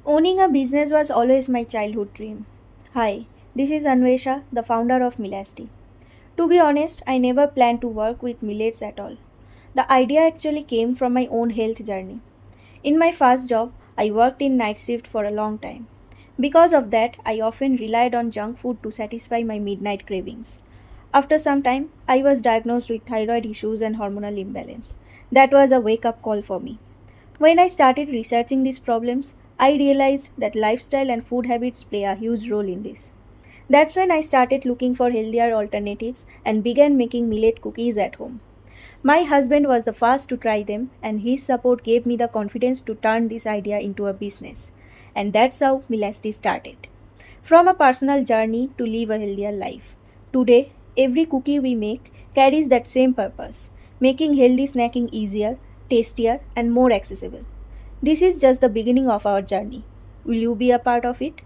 Owning a business was always my childhood dream. Hi, this is Anvesha, the founder of Milasti. To be honest, I never planned to work with millets at all. The idea actually came from my own health journey. In my first job, I worked in night shift for a long time. Because of that, I often relied on junk food to satisfy my midnight cravings. After some time, I was diagnosed with thyroid issues and hormonal imbalance. That was a wake up call for me. When I started researching these problems, I realized that lifestyle and food habits play a huge role in this. That's when I started looking for healthier alternatives and began making millet cookies at home. My husband was the first to try them, and his support gave me the confidence to turn this idea into a business. And that's how Milasti started. From a personal journey to live a healthier life. Today, every cookie we make carries that same purpose, making healthy snacking easier, tastier, and more accessible. This is just the beginning of our journey. Will you be a part of it?